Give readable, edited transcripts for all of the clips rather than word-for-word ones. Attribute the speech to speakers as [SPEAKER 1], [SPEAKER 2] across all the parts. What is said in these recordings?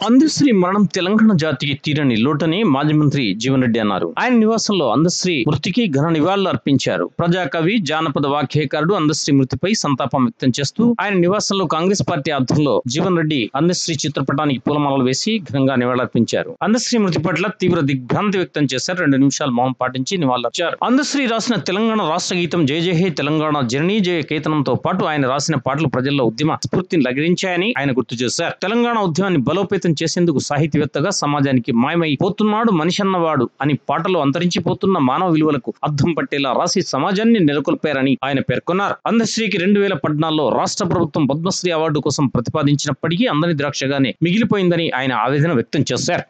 [SPEAKER 1] అందశ్రీ మరణం తెలంగాణ జాతికి తీరని లోటని మాజీ మంత్రి జీవన్ రెడ్డి అన్నారు. ఆయన నివాసంలో అందశ్రీ మృతికి ఘన నివాళులు అర్పించారు. ప్రజాకవి, జానపద వాఖ్యకారుడు అందశ్రీ మృతిపై సంతాపం వ్యక్తం చేస్తూ ఆయన నివాసంలో కాంగ్రెస్ పార్టీ ఆధ్వర్యంలో జీవన్ రెడ్డి అందశ్రీ చిత్రపటానికి పూలమాలలు వేసి ఘనంగా నివాళులర్పించారు. అందశ్రీ మృతి పట్ల తీవ్ర దిగ్భ్రాంతి వ్యక్తం చేశారు. 2 నిమిషాలు మౌనం పాటించి నివాళులర్పించారు. అందశ్రీ రాసిన తెలంగాణ రాష్ట్ర గీతం జయ జయ హే తెలంగాణ జననీ జయ కేతనంతో పాటు ఆయన రాసిన పాటలు ప్రజల్లో ఉద్యమ స్ఫూర్తిని లగరించాయని ఆయన గుర్తు చేశారు. తెలంగాణ ఉద్యమాన్ని బలోపేతం చేసేందుకు సాహితీవేత్తగా సమాజానికి మాయమై పోతున్నాడు మనిషి అన్నవాడు అని పాటలు అంతరించిపోతున్న మానవ విలువలకు అద్దం పట్టేలా రాసి సమాజాన్ని నెలకొల్పారని ఆయన పేర్కొన్నారు. అందశ్రీకి 2014లో రాష్ట్ర ప్రభుత్వం పద్మశ్రీ అవార్డు కోసం ప్రతిపాదించినప్పటికీ అందని ద్రాక్షగానే మిగిలిపోయిందని ఆయన ఆవేదన వ్యక్తం చేశారు.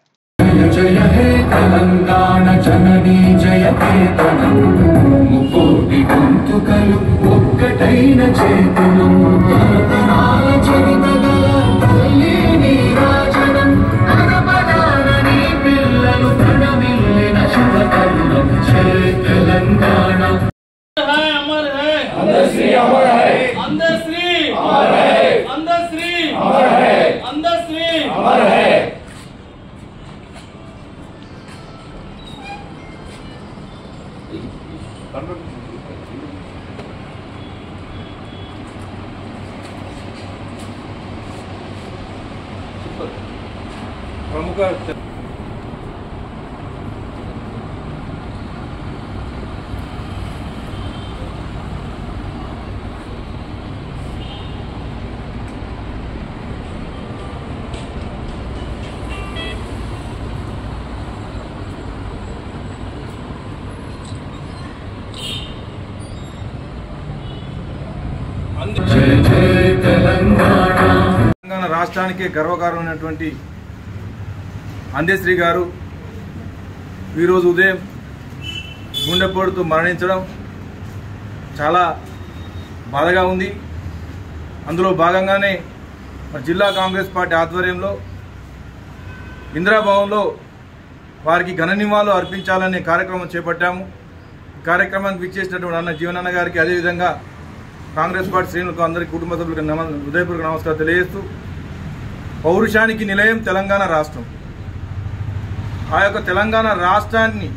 [SPEAKER 2] ప్రముఖ తెలంగాణ రాష్ట్రానికి గర్వకారణమైనటువంటి అందశ్రీ గారు ఈరోజు ఉదయం గుండెపోటుతో మరణించడం చాలా బాధగా ఉంది. అందులో భాగంగానే జిల్లా కాంగ్రెస్ పార్టీ ఆధ్వర్యంలో ఇందిరాభవన్లో వారికి ఘన నివాళులు అర్పించాలనే కార్యక్రమం చేపట్టాము. ఈ కార్యక్రమానికి విచ్చేసినటువంటి అన్న జీవనన్న గారికి, అదేవిధంగా కాంగ్రెస్ పార్టీ శ్రేణులకు, అందరి కుటుంబ సభ్యులకు హృదయపూర్వక నమస్కారం తెలియజేస్తూ, పౌరుషానికి నిలయం తెలంగాణ రాష్ట్రం. ఆ యొక్క తెలంగాణ రాష్ట్రాన్ని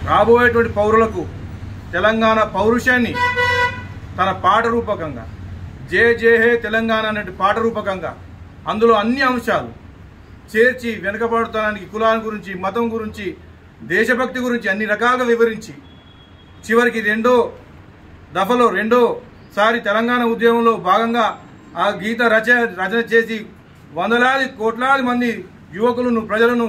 [SPEAKER 2] రాబోయేటువంటి పౌరులకు తెలంగాణ పౌరుషాన్ని తన పాట రూపకంగా జయ జయ హే తెలంగాణ అనే పాట రూపకంగా అందులో అన్ని అంశాలు చేర్చి వెనుకబడతానికి కులాల గురించి, మతం గురించి, దేశభక్తి గురించి అన్ని రకాలుగా వివరించి చివరికి రెండోసారి తెలంగాణ ఉద్యమంలో భాగంగా ఆ గీత రచన చేసి వందలాది కోట్లాది మంది యువకులను, ప్రజలను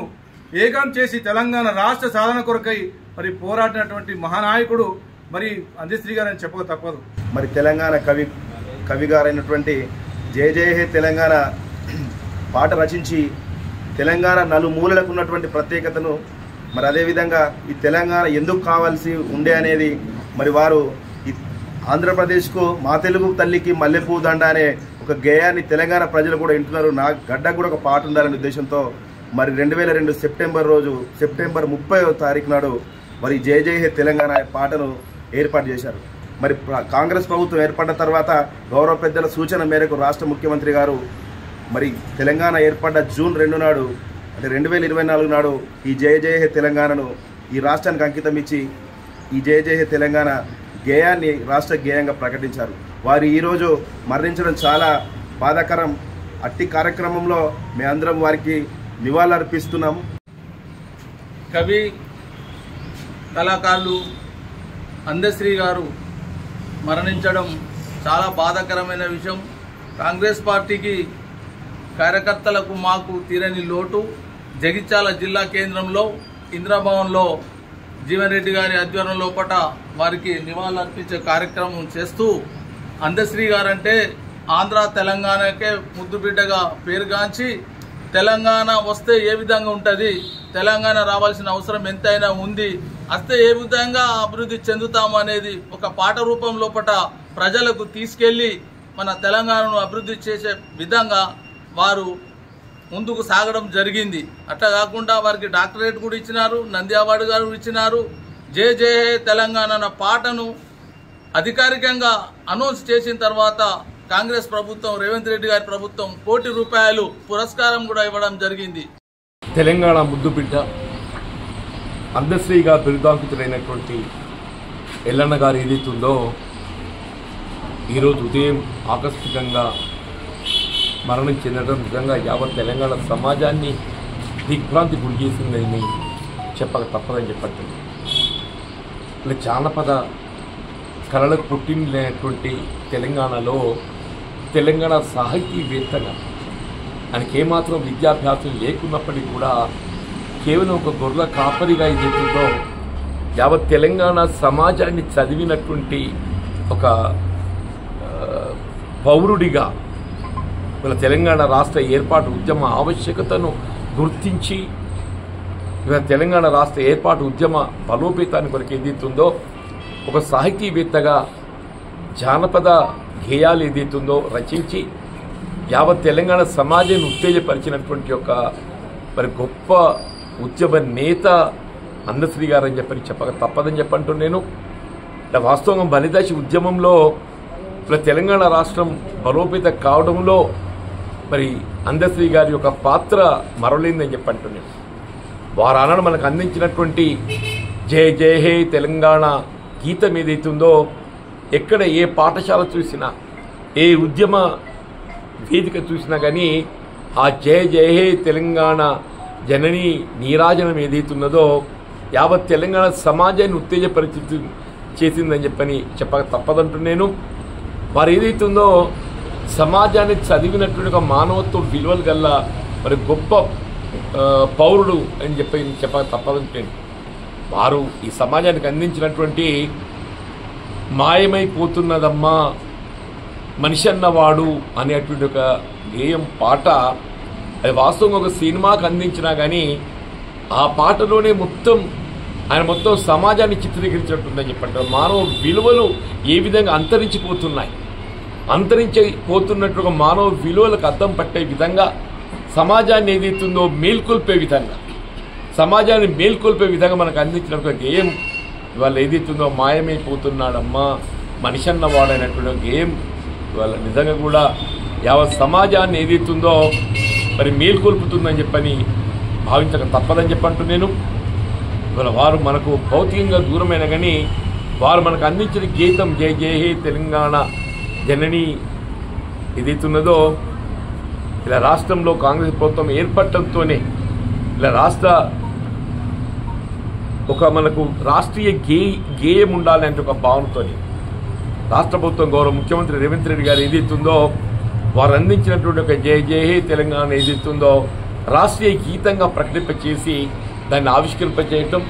[SPEAKER 2] ఏకం చేసి తెలంగాణ రాష్ట్ర సాధన కొరకై మరి పోరాడినటువంటి మహానాయకుడు మరి అందశ్రీ గారని చెప్పక తప్పదు.
[SPEAKER 3] మరి తెలంగాణ కవి గారైనటువంటి జయ జయ హే తెలంగాణ పాట రచించి తెలంగాణ నలుమూలలకు ఉన్నటువంటి ప్రత్యేకతను, మరి అదేవిధంగా ఈ తెలంగాణ ఎందుకు కావాల్సి ఉండే అనేది మరి వారు ఆంధ్రప్రదేశ్కు మా తెలుగు తల్లికి మల్లెపూ దండ అనే ఒక గేయాన్ని తెలంగాణ ప్రజలు కూడా వింటున్నారు. నా గడ్డకు కూడా ఒక పాట ఉండాలనే ఉద్దేశంతో మరి 2002 సెప్టెంబర్ 30వ తారీఖు నాడు మరి జయ జయ హే తెలంగాణ పాటను ఏర్పాటు చేశారు. మరి కాంగ్రెస్ ప్రభుత్వం ఏర్పడిన తర్వాత గౌరవ పెద్దల సూచన మేరకు రాష్ట్ర ముఖ్యమంత్రి గారు మరి తెలంగాణ ఏర్పడ్డ జూన్ 2 నాడు అంటే 2024 నాడు ఈ జయ జయ హే తెలంగాణను ఈ రాష్ట్రానికి అంకితం ఇచ్చి ఈ జయ జయ హే తెలంగాణ గేయాన్ని రాష్ట్ర గేయంగా ప్రకటించారు. వారు ఈరోజు మరణించడం చాలా బాధాకరం. అట్టి కార్యక్రమంలో మేమందరం వారికి నివాళులు అర్పిస్తున్నాం.
[SPEAKER 2] కవి కళాకారులు అందశ్రీ గారు మరణించడం చాలా బాధాకరమైన విషయం. కాంగ్రెస్ పార్టీకి కార్యకర్తలకు మాకు తీరని లోటు. జగిత్యాల జిల్లా కేంద్రంలో ఇందిరాభవన్లో జీవన్ రెడ్డి గారి ఆధ్వర్యం లోపట వారికి నివాళులు అర్పించే కార్యక్రమం చేస్తూ, అందశ్రీ గారంటే ఆంధ్ర తెలంగాణకే ముద్దు బిడ్డగా పేరుగాంచి తెలంగాణ వస్తే ఏ విధంగా ఉంటుంది, తెలంగాణ రావాల్సిన అవసరం ఎంతైనా ఉంది, వస్తే ఏ విధంగా అభివృద్ధి చెందుతాము అనేది ఒక పాట రూపం లోపట ప్రజలకు తీసుకెళ్లి మన తెలంగాణను అభివృద్ధి చేసే విధంగా వారు ముందుకు సాగడం జరిగింది. అట్లా కాకుండా వారికి డాక్టరేట్ కూడా ఇచ్చినారు, నంది అవార్డు గారు ఇచ్చినారు. జయ జయ హే తెలంగాణ అన్న పాటను అధికారికంగా అనౌన్స్ చేసిన తర్వాత కాంగ్రెస్ ప్రభుత్వం రేవంత్ రెడ్డి గారి ప్రభుత్వం ₹1 కోటి పురస్కారం కూడా ఇవ్వడం జరిగింది.
[SPEAKER 4] తెలంగాణ ముద్దుబిడ్డ అందశ్రీగా బిరుదాంకితులైనటువంటి ఎల్లన్న గారు ఏదైతుందో ఈరోజు ఉదయం ఆకస్మికంగా మరణం చెందడం నిజంగా యావత్ తెలంగాణ సమాజాన్ని దిగ్భ్రాంతి గురి చేసిందని చెప్పక తప్పదని చెప్పండి. ఇలా జానపద కళలకు పుట్టినటువంటి తెలంగాణలో తెలంగాణ సాహితీవేత్తగా ఆయనకి ఏమాత్రం విద్యాభ్యాసం లేకున్నప్పటికీ కూడా కేవలం ఒక గొర్రెల కాపరిగా ఏదైతుందో యావత్ తెలంగాణ సమాజాన్ని చదివినటువంటి ఒక పౌరుడిగా ఇలా తెలంగాణ రాష్ట్ర ఏర్పాటు ఉద్యమ ఆవశ్యకతను గుర్తించి ఇలా తెలంగాణ రాష్ట్ర ఏర్పాటు ఉద్యమ బలోపేతాన్ని కొరకు ఏదైతుందో ఒక సాహితీవేత్తగా జానపద గేయాలు ఏదైతుందో రచించి యావత్ తెలంగాణ సమాజాన్ని ఉత్తేజపరిచినటువంటి ఒక మరి గొప్ప ఉద్యమ నేత అందశ్రీ గారు అని చెప్పక తప్పదని చెప్పంటూ నేను వాస్తవంగా బలిదాసి ఉద్యమంలో ఇలా తెలంగాణ రాష్ట్రం బలోపేత కావడంలో మరి అందశ్రీ గారి యొక్క పాత్ర మరలేందని చెప్పంటున్నాను. వారు ఆనాడు మనకు అందించినటువంటి జయ జయ హే తెలంగాణ గీతం ఏదైతుందో ఎక్కడ ఏ పాఠశాల చూసినా ఏ ఉద్యమ వేదిక చూసినా కానీ ఆ జయ జయ హే తెలంగాణ జనని నీరాజనం ఏదైతున్నదో యావత్ తెలంగాణ సమాజాన్ని ఉత్తేజపరిచి చేసిందని చెప్పక తప్పదంటున్నాను. వారు ఏదైతుందో సమాజాన్ని చదివినటువంటి ఒక మానవత్వ విలువలు గల్ల మరి గొప్ప పౌరుడు అని చెప్పక తప్పదంటున్నాను. వారు ఈ సమాజానికి అందించినటువంటి మాయమైపోతున్నదమ్మా మనిషి అన్నవాడు అనేటువంటి ఒక గేయం పాట అది వాస్తవంగా ఒక సినిమాకు అందించినా కానీ ఆ పాటలోనే ఆయన మొత్తం సమాజాన్ని చిత్రీకరించినట్టుందని చెప్పంటారు. మానవ విలువలు ఏ విధంగా అంతరించిపోతున్నట్టుగా మానవ విలువలకు అద్దం పట్టే విధంగా సమాజాన్ని ఏదైతుందో మేల్కొల్పే విధంగా మనకు అందించిన ఒక గేయం ఇవాళ ఏదైతుందో మాయమైపోతున్నాడమ్మా మనిషి అన్నవాడైనటువంటి ఒక గేయం ఇవాళ నిజంగా కూడా యావత్ సమాజాన్ని ఏదైతుందో మరి మేల్కొల్పుతుందని చెప్పని భావించక తప్పదని చెప్పంటూ నేను ఇవాళ వారు మనకు భౌతికంగా దూరమైన కానీ వారు మనకు అందించిన గీతం జయ జయ హే తెలంగాణ జనని ఏదైతున్నదో ఇలా రాష్ట్రంలో కాంగ్రెస్ ప్రభుత్వం ఏర్పడటంతోనే ఇలా మనకు రాష్ట్రీయ గేయం ఉండాలి అంటే ఒక భావనతో రాష్ట్ర ప్రభుత్వం గౌరవ ముఖ్యమంత్రి రేవంత్ రెడ్డి గారు ఏదైతుందో వారు అందించినటువంటి ఒక జయ జయ హే తెలంగాణ ఏదైతుందో రాష్ట్రీయ గీతంగా ప్రకటింపచేసి దాన్ని ఆవిష్కరింపచేయటం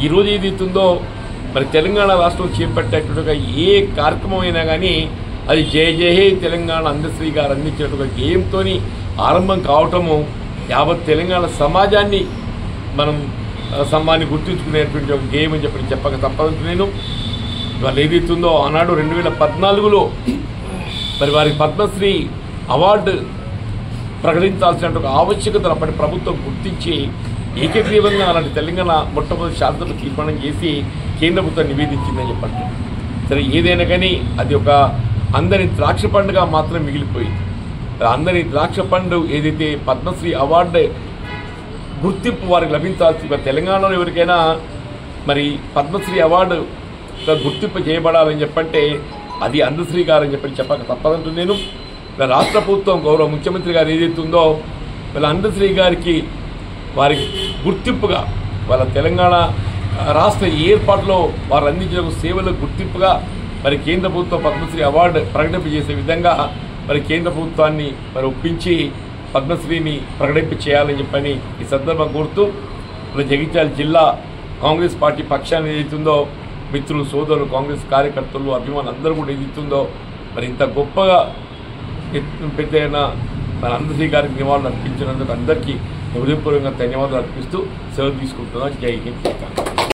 [SPEAKER 4] ఈరోజు ఏదైతుందో మరి తెలంగాణ రాష్ట్రం చేపట్టేటువంటి ఏ కార్యక్రమం అయినా కానీ అది జయ జయ హే తెలంగాణ అందశ్రీ గారు అందించినటువంటి గేయంతో ఆరంభం కావటము యావత్ తెలంగాణ సమాజాన్ని మనం సమ్మాన్ని గుర్తుంచుకునేటువంటి ఒక గేయం అని చెప్పక తప్పదంటూ నేను వాళ్ళు ఏదైతుందో ఆనాడు 2014లో మరి వారికి పద్మశ్రీ అవార్డు ప్రకటించాల్సిన ఒక ఆవశ్యకతను అప్పటి ప్రభుత్వం గుర్తించి ఏకగ్రీవంగా అలాంటి తెలంగాణ మొట్టమొదటి శాసనసభ తీర్మానం చేసి కేంద్ర ప్రభుత్వం నివేదించిందని చెప్పండి. సరే ఏదైనా కానీ అది ఒక అందరి ద్రాక్ష పండుగ మాత్రం మిగిలిపోయింది. అందరి ద్రాక్ష పండు ఏదైతే పద్మశ్రీ అవార్డు గుర్తింపు వారికి లభించాల్సి తెలంగాణలో ఎవరికైనా మరి పద్మశ్రీ అవార్డు గుర్తింపు చేయబడాలని చెప్పంటే అది అందశ్రీ గారు అని చెప్పక తప్పదంటూ నేను రాష్ట్ర ప్రభుత్వం గౌరవ ముఖ్యమంత్రి గారు ఏదైతుందో వాళ్ళ అందశ్రీ గారికి వారికి గుర్తింపుగా వాళ్ళ తెలంగాణ రాష్ట్ర ఏర్పాటులో వారు అందించిన సేవలకు గుర్తింపుగా మరి కేంద్ర ప్రభుత్వం పద్మశ్రీ అవార్డు ప్రకటింపజేసే విధంగా మరి కేంద్ర ప్రభుత్వాన్ని మరి ఒప్పించి పద్మశ్రీని ప్రకటింప చేయాలని చెప్పని ఈ సందర్భంగా కోరుతూ మరి జగిత్యాల జిల్లా కాంగ్రెస్ పార్టీ పక్షాన్ని ఏదైతుందో మిత్రులు సోదరులు కాంగ్రెస్ కార్యకర్తలు అభిమానులు అందరూ కూడా ఏదైతుందో మరి ఇంత గొప్పగా పెద్దయిన మన అందశ్రీ గారికి నివాళులు అర్పించినందుకు అందరికీ హృదయపూర్వకంగా ధన్యవాదాలు అర్పిస్తూ సెలవు తీసుకుంటున్నాను. జై హింద్.